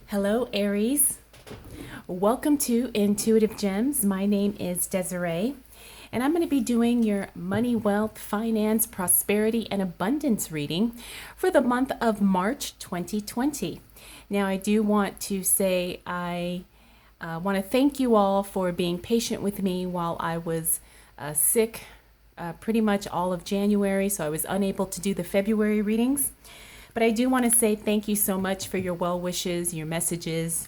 Hello, Aries. Welcome to Intuitive Gems. My name is Desiree, and I'm going to be doing your money, wealth, finance, prosperity, and abundance reading for the month of March 2020. Now, I do want to say I want to thank you all for being patient with me while I was sick pretty much all of January, so I was unable to do the February readings. But I do want to say thank you so much for your well wishes, your messages,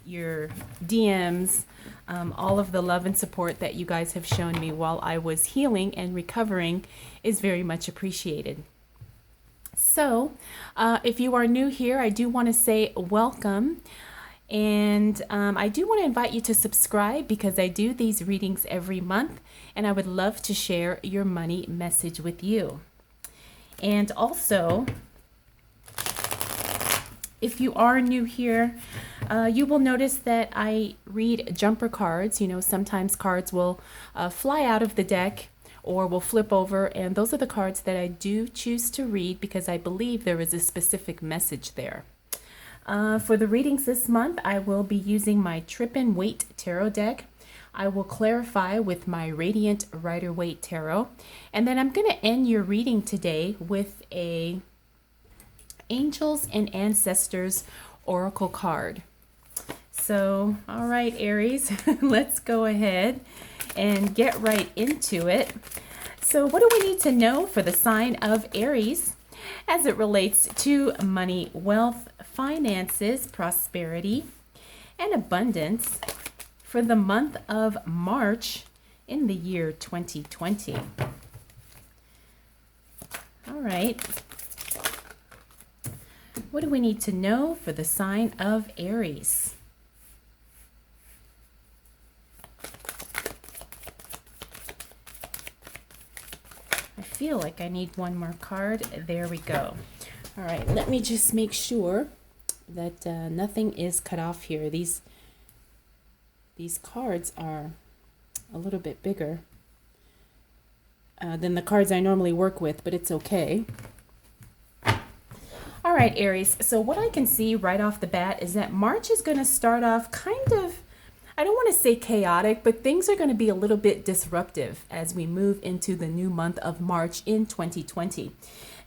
your DMs, all of the love and support that you guys have shown me while I was healing and recovering is very much appreciated. So, if you are new here, I do want to say welcome. And I do want to invite you to subscribe because I do these readings every month, and I would love to share your money message with you. And also, if you are new here, you will notice that I read jumper cards. You know, sometimes cards will fly out of the deck or will flip over, and those are the cards that I do choose to read because I believe there is a specific message there. For the readings this month, I will be using my Trip and Wait Tarot deck. I will clarify with my Radiant Rider-Waite Tarot. And then I'm going to end your reading today with a Angels and Ancestors Oracle card. So, all right, Aries, let's go ahead and get right into it. So what do we need to know for the sign of Aries as it relates to money, wealth, finances, prosperity, and abundance for the month of March in the year 2020. All right. What do we need to know for the sign of Aries? I feel like I need one more card. There we go. All right, let me just make sure that nothing is cut off here. These cards are a little bit bigger than the cards I normally work with, but it's okay. All right, Aries. So what I can see right off the bat is that March is going to start off kind of, I don't want to say chaotic, but things are going to be a little bit disruptive as we move into the new month of March in 2020.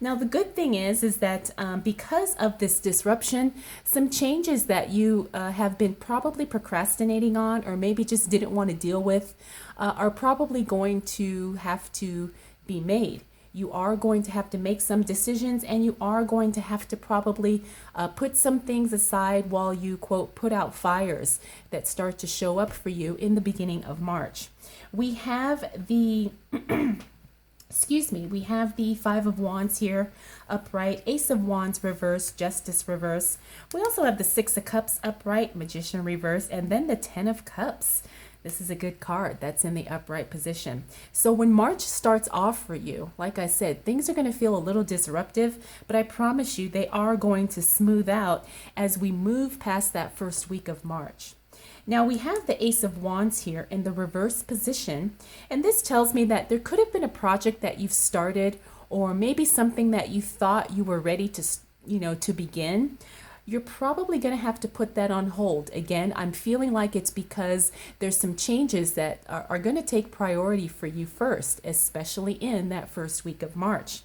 Now, the good thing is that because of this disruption, some changes that you have been probably procrastinating on or maybe just didn't want to deal with are probably going to have to be made. You are going to have to make some decisions, and you are going to have to probably put some things aside while you, quote, put out fires that start to show up for you in the beginning of March. We have the we have the Five of Wands here upright, Ace of Wands reverse, Justice reverse. We also have the Six of Cups upright, Magician reverse, and then the Ten of Cups. This is a good card that's in the upright position. So when March starts off for you, like I said, things are going to feel a little disruptive, but I promise you they are going to smooth out as we move past that first week of March. Now we have the Ace of Wands here in the reverse position, and this tells me that there could have been a project that you've started or maybe something that you thought you were ready to begin. You're probably going to have to put that on hold. Again, I'm feeling like it's because there's some changes that are going to take priority for you first, especially in that first week of March.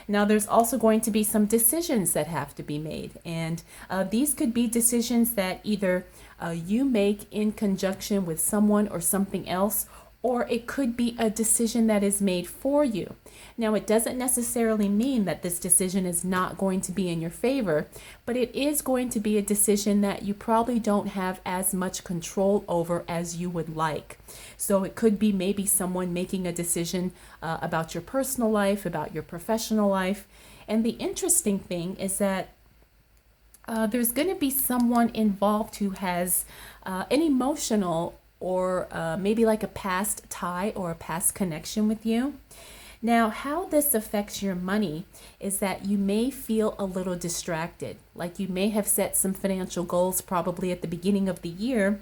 Now, there's also going to be some decisions that have to be made, and these could be decisions that either you make in conjunction with someone or something else, or it could be a decision that is made for you. Now, it doesn't necessarily mean that this decision is not going to be in your favor, but it is going to be a decision that you probably don't have as much control over as you would like. So it could be maybe someone making a decision about your personal life, about your professional life. And the interesting thing is that there's going to be someone involved who has an emotional or maybe like a past tie or a past connection with you. Now, how this affects your money is that you may feel a little distracted, like you may have set some financial goals probably at the beginning of the year,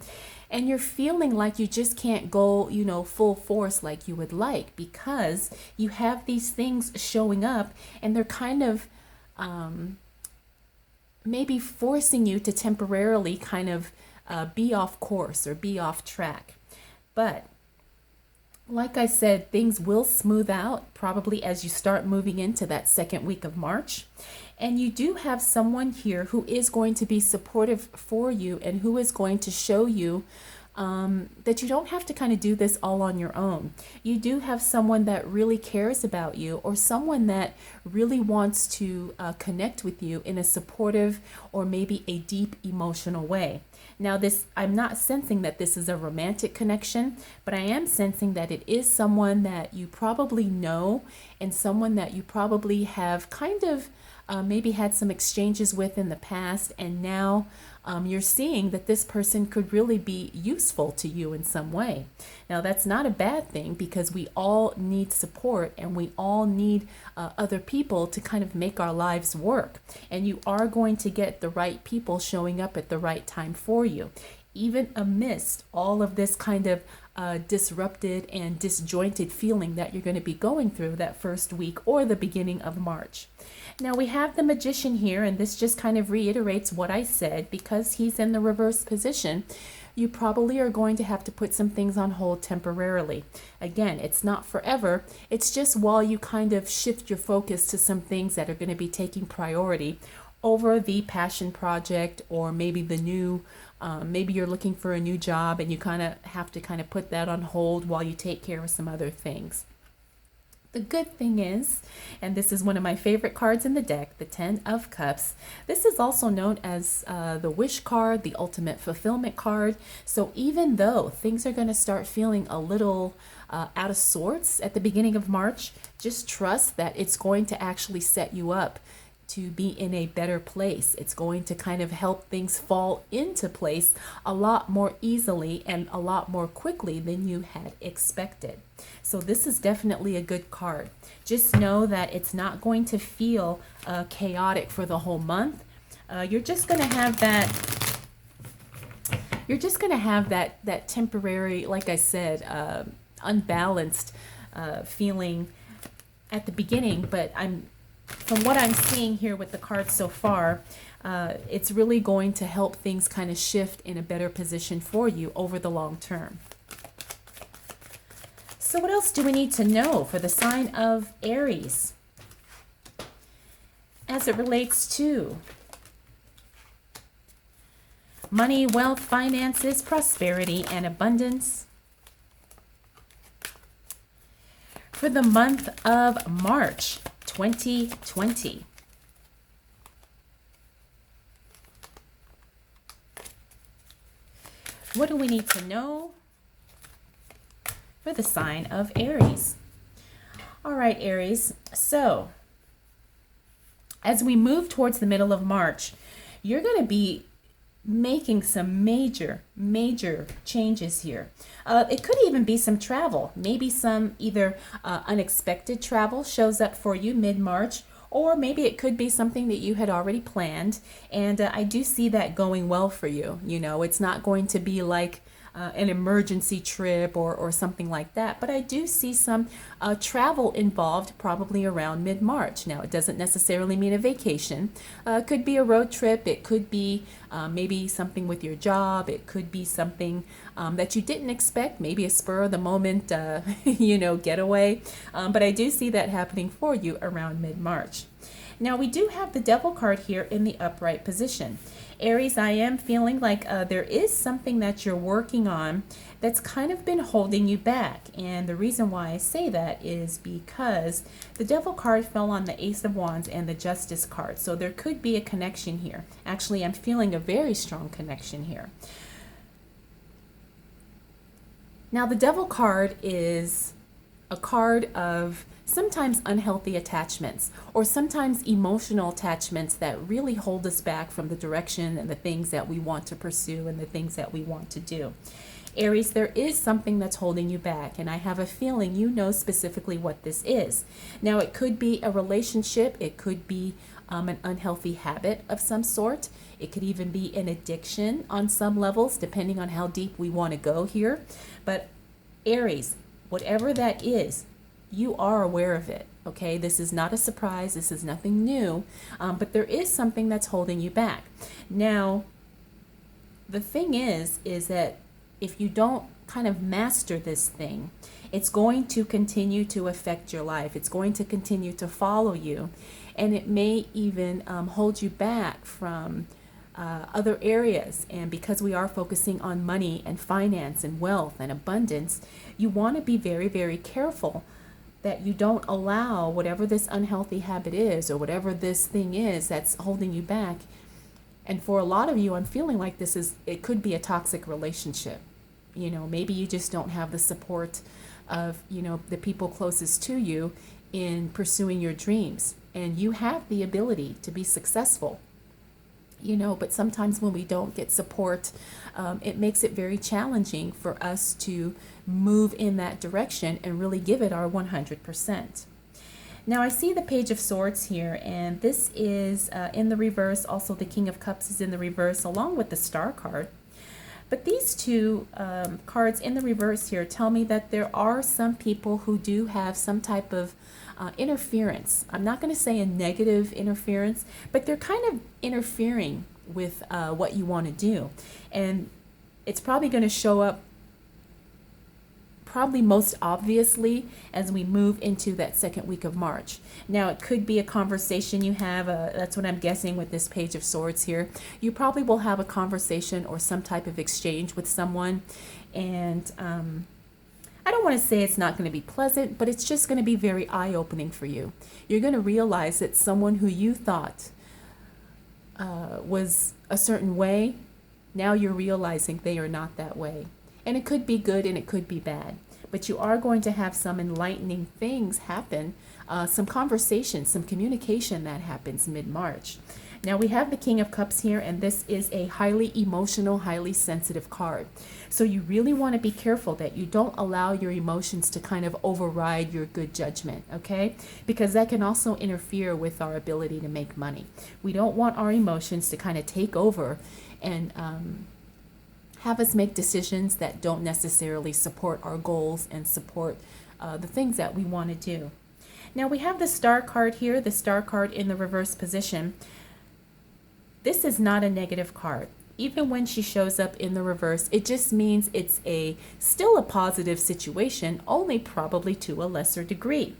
and you're feeling like you just can't go, full force like you would like because you have these things showing up and they're kind of maybe forcing you to temporarily kind of be off course or be off track. But like I said, things will smooth out probably as you start moving into that second week of March. And you do have someone here who is going to be supportive for you and who is going to show you that you don't have to kind of do this all on your own. You do have someone that really cares about you, or someone that really wants to connect with you in a supportive or maybe a deep emotional way. Now, I'm not sensing that this is a romantic connection, but I am sensing that it is someone that you probably know, and someone that you probably have kind of maybe had some exchanges with in the past, and now you're seeing that this person could really be useful to you in some way. Now, that's not a bad thing, because we all need support, and we all need other people to kind of make our lives work. And you are going to get the right people showing up at the right time for you, even amidst all of this kind of disrupted and disjointed feeling that you're going to be going through that first week or the beginning of March. Now, we have the Magician here, and this just kind of reiterates what I said. Because he's in the reverse position, you probably are going to have to put some things on hold temporarily. Again, it's not forever. It's just while you kind of shift your focus to some things that are going to be taking priority over the passion project, or maybe the new, maybe you're looking for a new job and you kind of have to kind of put that on hold while you take care of some other things. The good thing is, and this is one of my favorite cards in the deck, the 10 of Cups. This is also known as the Wish card, the Ultimate Fulfillment card. So even though things are going to start feeling a little out of sorts at the beginning of March, just trust that it's going to actually set you up to be in a better place. It's going to kind of help things fall into place a lot more easily and a lot more quickly than you had expected. So this is definitely a good card. Just know that it's not going to feel chaotic for the whole month. You're just going to have that. You're just going to have that temporary, like I said, unbalanced feeling at the beginning. But from what I'm seeing here with the cards so far, it's really going to help things kind of shift in a better position for you over the long term. So what else do we need to know for the sign of Aries as it relates to money, wealth, finances, prosperity, and abundance for the month of March 2020? What do we need to know for the sign of Aries? All right, Aries. So as we move towards the middle of March, you're going to be making some major changes here. It could even be some travel. Maybe some either unexpected travel shows up for you mid-March, or maybe it could be something that you had already planned. And I do see that going well for you. You know, it's not going to be like an emergency trip or something like that. But I do see some travel involved probably around mid-March. Now, it doesn't necessarily mean a vacation. It could be a road trip. It could be maybe something with your job. It could be something that you didn't expect, maybe a spur of the moment, getaway. But I do see that happening for you around mid-March. Now, we do have the Devil card here in the upright position. Aries, I am feeling like there is something that you're working on that's kind of been holding you back. And the reason why I say that is because the Devil card fell on the Ace of Wands and the Justice card. So there could be a connection here. Actually, I'm feeling a very strong connection here. Now, the Devil card is a card of sometimes unhealthy attachments, or sometimes emotional attachments that really hold us back from the direction and the things that we want to pursue and the things that we want to do. Aries, there is something that's holding you back, and I have a feeling you know specifically what this is. Now, it could be a relationship, it could be an unhealthy habit of some sort. It could even be an addiction on some levels, depending on how deep we want to go here. But Aries, whatever that is, you are aware of it. Okay, this is not a surprise. This is nothing new, but there is something that's holding you back. Now, the thing is that if you don't kind of master this thing, it's going to continue to affect your life. It's going to continue to follow you, and it may even hold you back from other areas. And because we are focusing on money and finance and wealth and abundance, you want to be very, very careful that you don't allow whatever this unhealthy habit is or whatever this thing is that's holding you back. And for a lot of you, I'm feeling like it could be a toxic relationship. You know, maybe you just don't have the support of, you know, the people closest to you in pursuing your dreams. And you have the ability to be successful, you know, but sometimes when we don't get support, it makes it very challenging for us to move in that direction and really give it our 100%. Now I see the Page of Swords here, and this is in the reverse. Also, the King of Cups is in the reverse along with the Star card. But these two cards in the reverse here tell me that there are some people who do have some type of interference. I'm not going to say a negative interference, but they're kind of interfering with what you want to do. And it's probably going to show up probably most obviously as we move into that second week of March. Now, it could be a conversation you have, that's what I'm guessing with this Page of Swords here. You probably will have a conversation or some type of exchange with someone, and I don't want to say it's not going to be pleasant, but it's just going to be very eye-opening for you. You're going to realize that someone who you thought was a certain way, now you're realizing they are not that way. And it could be good and it could be bad. But you are going to have some enlightening things happen, some conversation, some communication that happens mid-March. Now we have the King of Cups here, and this is a highly emotional, highly sensitive card. So you really want to be careful that you don't allow your emotions to kind of override your good judgment, okay? Because that can also interfere with our ability to make money. We don't want our emotions to kind of take over and have us make decisions that don't necessarily support our goals and support the things that we want to do. Now we have the Star card here, the Star card in the reverse position. This is not a negative card. Even when she shows up in the reverse, it just means it's still a positive situation, only probably to a lesser degree.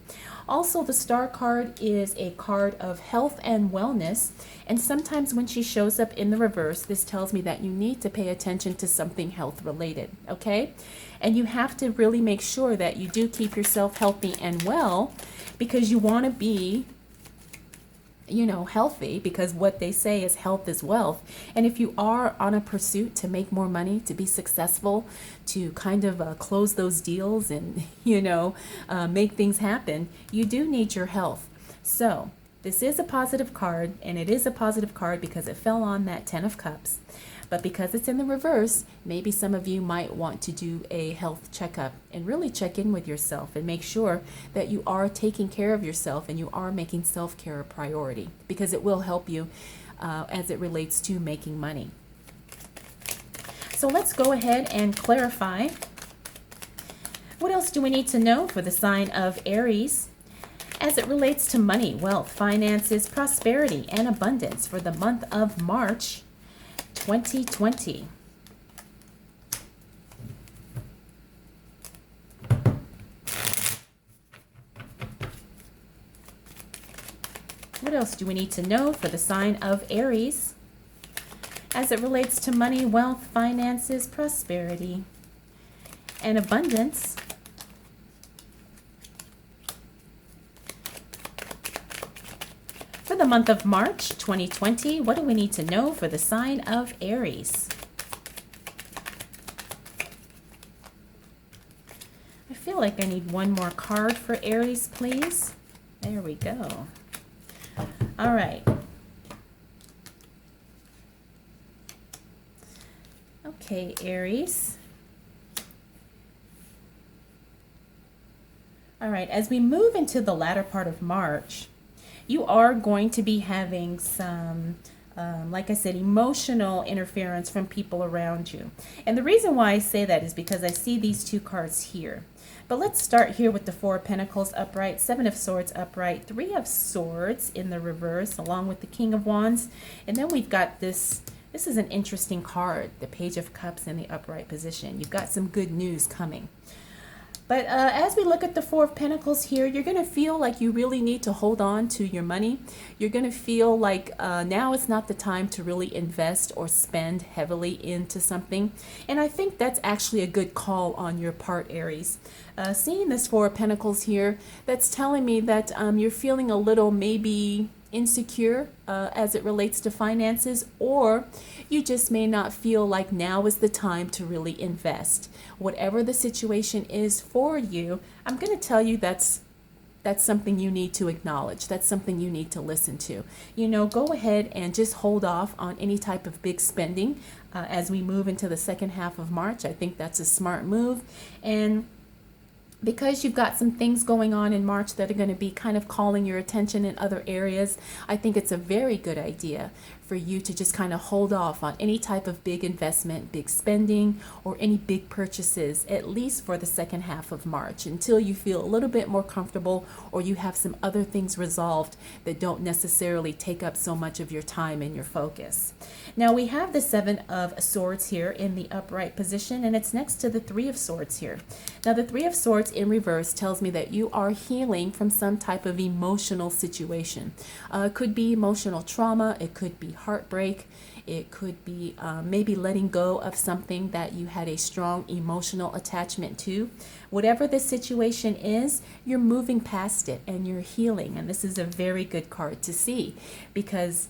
Also, the Star card is a card of health and wellness, and sometimes when she shows up in the reverse, this tells me that you need to pay attention to something health related, okay? And you have to really make sure that you do keep yourself healthy and well, because you want to be, you know, healthy, because what they say is health is wealth. And if you are on a pursuit to make more money, to be successful, to kind of close those deals and, you know, make things happen, you do need your health. So this is a positive card, and it is a positive card because it fell on that Ten of Cups. But because it's in the reverse, maybe some of you might want to do a health checkup and really check in with yourself and make sure that you are taking care of yourself and you are making self-care a priority, because it will help you as it relates to making money. So let's go ahead and clarify. What else do we need to know for the sign of Aries as it relates to money, wealth, finances, prosperity, and abundance for the month of March 2020. What else do we need to know for the sign of Aries as it relates to money, wealth, finances, prosperity, and abundance for the month of March 2020? What do we need to know for the sign of Aries? I feel like I need one more card for Aries, please. There we go. All right. Okay, Aries. All right, as we move into the latter part of March, you are going to be having some, like I said, emotional interference from people around you. And the reason why I say that is because I see these two cards here. But let's start here with the Four of Pentacles upright, Seven of Swords upright, Three of Swords in the reverse, along with the King of Wands. And then we've got this. This is an interesting card, the Page of Cups in the upright position. You've got some good news coming. But as we look at the Four of Pentacles here, you're going to feel like you really need to hold on to your money. You're going to feel like now is not the time to really invest or spend heavily into something. And I think that's actually a good call on your part, Aries. Seeing this Four of Pentacles here, that's telling me that you're feeling a little maybe insecure as it relates to finances, or you just may not feel like now is the time to really invest. Whatever the situation is for you, I'm going to tell you that's something you need to acknowledge. That's something you need to listen to. You know, go ahead and just hold off on any type of big spending as we move into the second half of March. I think that's a smart move. And because you've got some things going on in March that are going to be kind of calling your attention in other areas, I think it's a very good idea for you to just kind of hold off on any type of big investment, big spending, or any big purchases, at least for the second half of March, until you feel a little bit more comfortable or you have some other things resolved that don't necessarily take up so much of your time and your focus. Now we have the Seven of Swords here in the upright position, and it's next to the Three of Swords here. Now the Three of Swords in reverse tells me that you are healing from some type of emotional situation. It could be emotional trauma, it could be heartbreak, it could be maybe letting go of something that you had a strong emotional attachment to. Whatever the situation is, you're moving past it and you're healing. And this is a very good card to see, because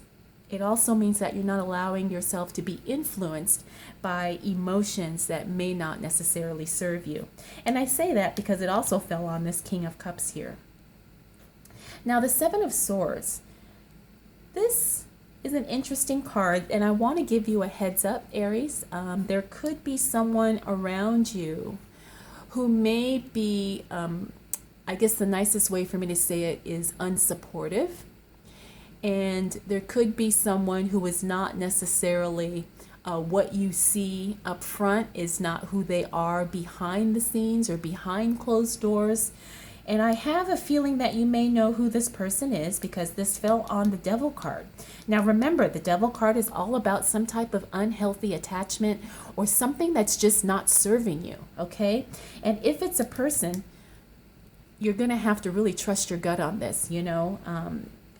it also means that you're not allowing yourself to be influenced by emotions that may not necessarily serve you. And I say that because it also fell on this King of Cups here. Now the Seven of Swords, this is an interesting card, and I want to give you a heads up, Aries. There could be someone around you who may be, I guess the nicest way for me to say it is unsupportive. And there could be someone who is not necessarily what you see up front is not who they are behind the scenes or behind closed doors. And I have a feeling that you may know who this person is, because this fell on the Devil card. Now remember, the Devil card is all about some type of unhealthy attachment or something that's just not serving you, okay? And if it's a person, you're going to have to really trust your gut on this, you know?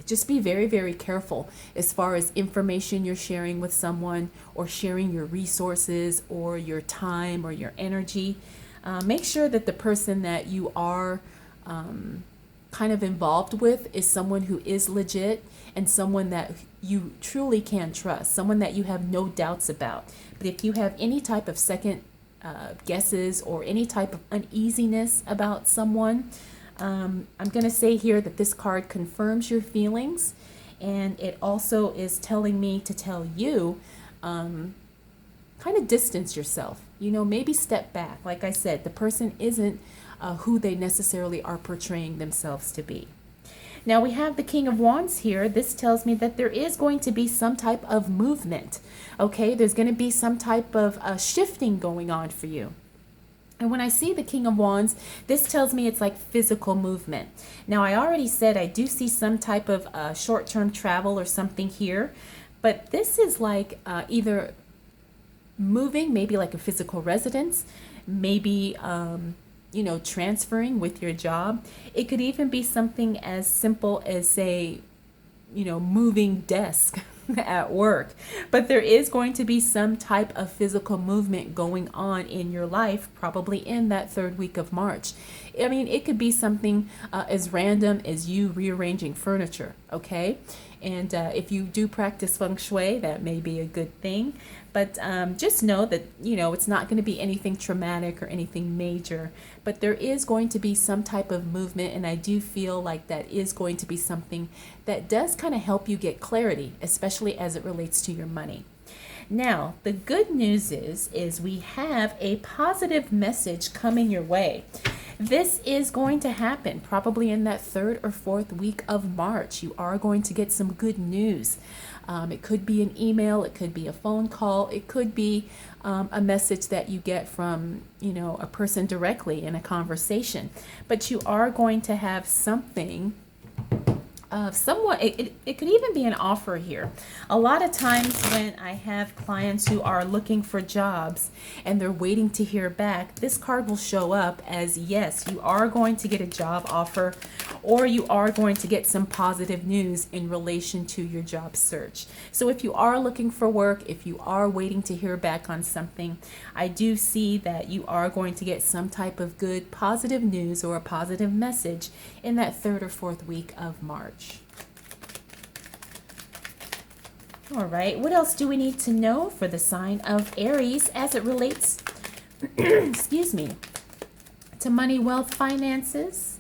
Just be very, very careful as far as information you're sharing with someone, or sharing your resources or your time or your energy. Make sure that the person that you are kind of involved with is someone who is legit and someone that you truly can trust, someone that you have no doubts about. But if you have any type of second guesses or any type of uneasiness about someone, I'm going to say here that this card confirms your feelings, and it also is telling me to tell you, kind of distance yourself, you know, maybe step back. Like I said, the person isn't who they necessarily are portraying themselves to be. Now we have the King of Wands here. This tells me that there is going to be some type of movement. Okay, there's going to be some type of shifting going on for you. And when I see the King of Wands, this tells me it's like physical movement. Now, I already said I do see some type of short-term travel or something here, but this is like either moving, maybe like a physical residence, maybe, you know, transferring with your job. It could even be something as simple as, say, you know, moving desk at work. But there is going to be some type of physical movement going on in your life, probably in that third week of March. I mean, it could be something as random as you rearranging furniture, okay? And if you do practice feng shui, that may be a good thing. But just know that, you know, it's not going to be anything traumatic or anything major. But there is going to be some type of movement, and I do feel like that is going to be something that does kind of help you get clarity, especially as it relates to your money. Now, the good news is we have a positive message coming your way. This is going to happen probably in that third or fourth week of March. You are going to get some good news. It could be an email, it could be a phone call, it could be a message that you get from, a person directly in a conversation. But you are going to have something somewhat, it could even be an offer here. A lot of times when I have clients who are looking for jobs and they're waiting to hear back, this card will show up as yes, you are going to get a job offer, or you are going to get some positive news in relation to your job search. So if you are looking for work, if you are waiting to hear back on something, I do see that you are going to get some type of good positive news or a positive message in that 3rd or 4th week of March. All right, what else do we need to know for the sign of Aries as it relates, excuse me, to money, wealth, finances,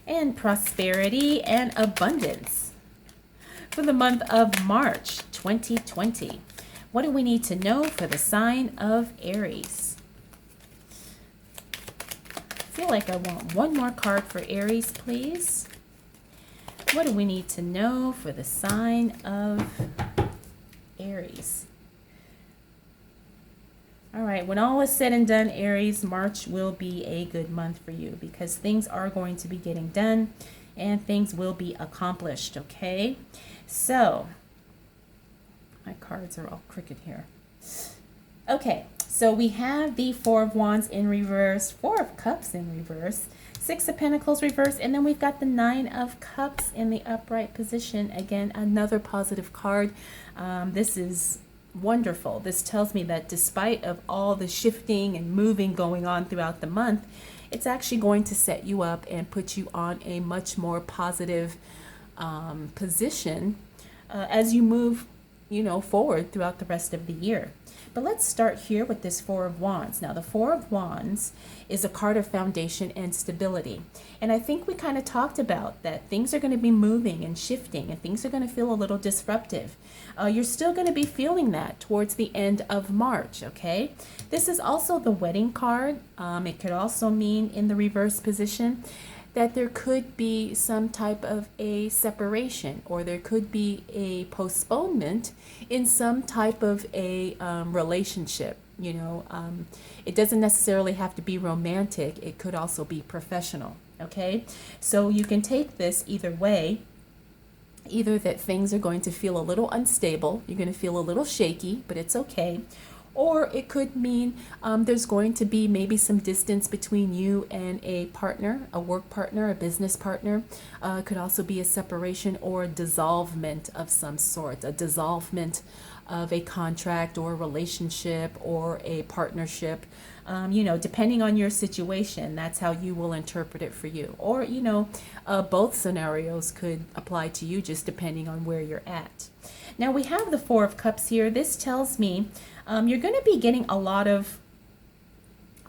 and prosperity and abundance for the month of March 2020? What do we need to know for the sign of Aries? I feel like I want one more card for Aries, please. What do we need to know for the sign of Aries? All right, when all is said and done, Aries, March will be a good month for you because things are going to be getting done and things will be accomplished, okay? So, my cards are all crooked here. Okay, so we have the 4 of Wands in reverse, 4 of Cups in reverse, 6 of Pentacles reverse, and then we've got the 9 of Cups in the upright position. Again, another positive card. This is wonderful. This tells me that despite of all the shifting and moving going on throughout the month, it's actually going to set you up and put you on a much more positive position as you move, forward throughout the rest of the year. But let's start here with this 4 of Wands. Now, the 4 of Wands is a card of foundation and stability. And I think we kind of talked about that things are going to be moving and shifting and things are going to feel a little disruptive. You're still going to be feeling that towards the end of March, okay? This is also the wedding card. It could also mean in the reverse position that there could be some type of a separation, or there could be a postponement in some type of a relationship. It doesn't necessarily have to be romantic. It could also be professional, okay? So you can take this either way. Either that things are going to feel a little unstable, you're going to feel a little shaky, but it's okay. Or it could mean there's going to be maybe some distance between you and a partner, a work partner, a business partner. It could also be a separation or a dissolvement of some sort, a dissolvement of a contract or a relationship or a partnership. Depending on your situation, that's how you will interpret it for you. Or, both scenarios could apply to you just depending on where you're at. Now we have the 4 of Cups here. This tells me you're going to be getting a lot of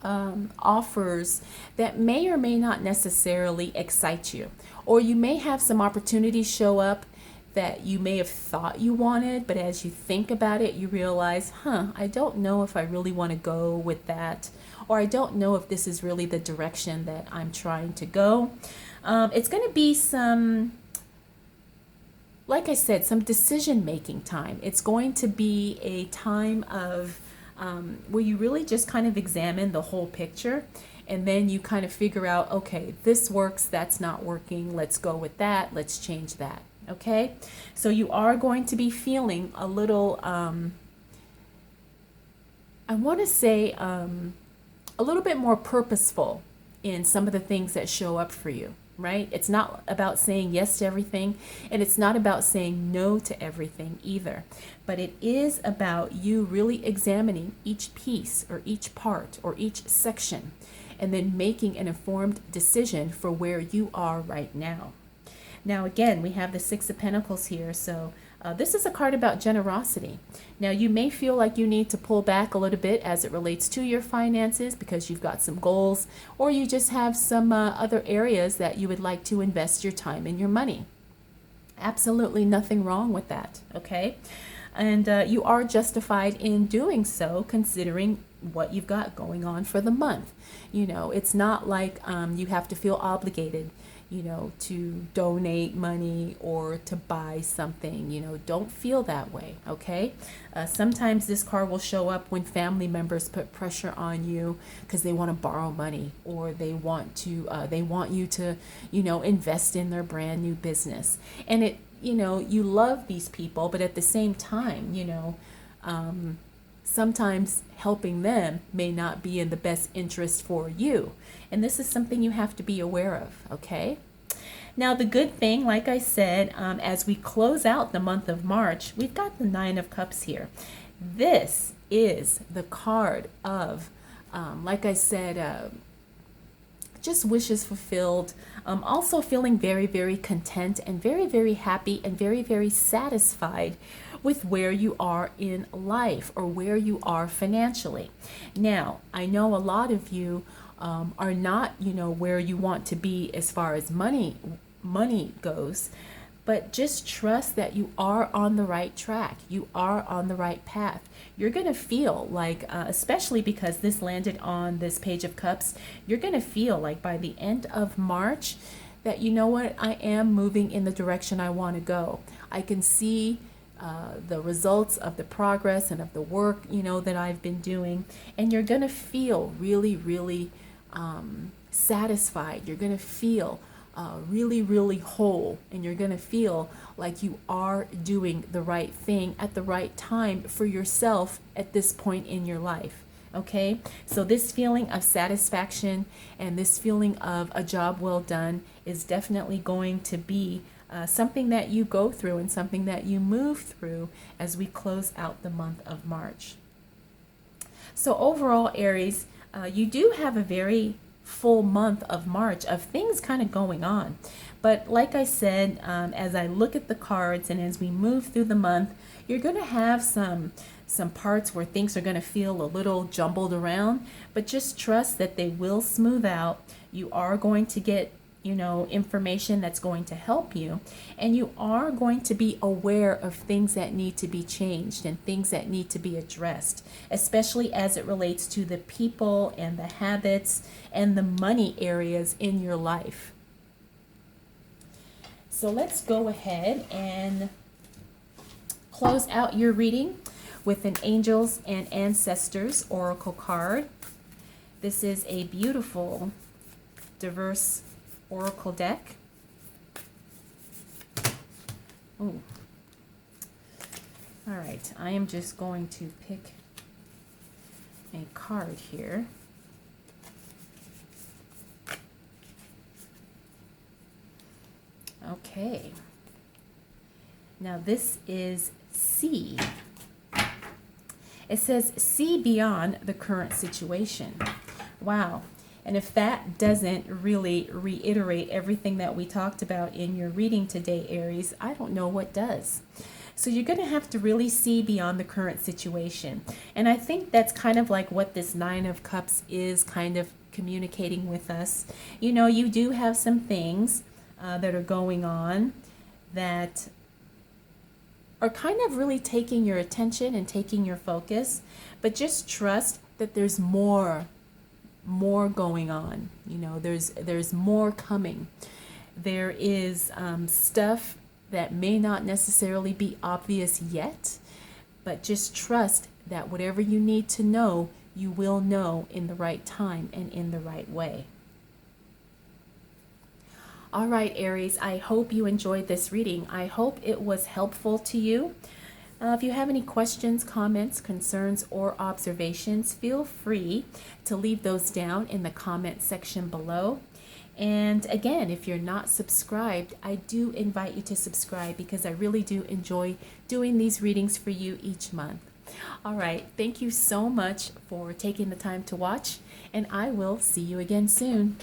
offers that may or may not necessarily excite you. Or you may have some opportunities show up that you may have thought you wanted, but as you think about it, you realize, I don't know if I really want to go with that, or I don't know if this is really the direction that I'm trying to go. It's going to be some, like I said, some decision-making time. It's going to be a time of where you really just kind of examine the whole picture, and then you kind of figure out, okay, this works, that's not working, let's go with that, let's change that. Okay, so you are going to be feeling a little, I want to say, a little bit more purposeful in some of the things that show up for you, right? It's not about saying yes to everything, and it's not about saying no to everything either. But it is about you really examining each piece or each part or each section, and then making an informed decision for where you are right now. Now, again, we have the 6 of Pentacles here. So this is a card about generosity. Now, you may feel like you need to pull back a little bit as it relates to your finances because you've got some goals, or you just have some other areas that you would like to invest your time and your money. Absolutely nothing wrong with that, okay? And you are justified in doing so considering what you've got going on for the month. It's not like you have to feel obligated. to donate money or to buy something. Don't feel that way, okay? Sometimes this card will show up when family members put pressure on you because they want to borrow money, or they want you to, invest in their brand new business. And you love these people, but at the same time, sometimes helping them may not be in the best interest for you. And this is something you have to be aware of, okay? Now, the good thing, like I said, as we close out the month of March, we've got the Nine of Cups here. This is the card of, like I said, just wishes fulfilled, also feeling very, very content and very, very happy and very, very satisfied with where you are in life or where you are financially. Now, I know a lot of you are not, where you want to be as far as money goes, but just trust that you are on the right track. You are on the right path. You're going to feel like, especially because this landed on this Page of Cups, you're going to feel like by the end of March that, you know what, I am moving in the direction I want to go. I can see the results of the progress and of the work, that I've been doing. And you're going to feel really, really satisfied. You're going to feel really, really whole, and you're going to feel like you are doing the right thing at the right time for yourself at this point in your life. Okay, so this feeling of satisfaction and this feeling of a job well done is definitely going to be something that you go through and something that you move through as we close out the month of March. So overall, Aries, you do have a very full month of March of things kind of going on. But like I said, as I look at the cards and as we move through the month, you're going to have some parts where things are going to feel a little jumbled around, but just trust that they will smooth out. You are going to get information that's going to help you, and you are going to be aware of things that need to be changed and things that need to be addressed, especially as it relates to the people and the habits and the money areas in your life. So let's go ahead and close out your reading with an Angels and Ancestors Oracle card. This is a beautiful, diverse Oracle deck. Ooh. All right, I am just going to pick a card here. Okay. Now this is see. It says see beyond the current situation. Wow. And if that doesn't really reiterate everything that we talked about in your reading today, Aries, I don't know what does. So you're going to have to really see beyond the current situation. And I think that's kind of like what this Nine of Cups is kind of communicating with us. You do have some things that are going on that are kind of really taking your attention and taking your focus, but just trust that there's more going on. There's more coming. There is stuff that may not necessarily be obvious yet, but just trust that whatever you need to know, you will know in the right time and in the right way. All right, Aries, I hope you enjoyed this reading. I hope it was helpful to you. If you have any questions, comments, concerns, or observations, feel free to leave those down in the comment section below. And again, if you're not subscribed, I do invite you to subscribe because I really do enjoy doing these readings for you each month. All right, thank you so much for taking the time to watch, and I will see you again soon.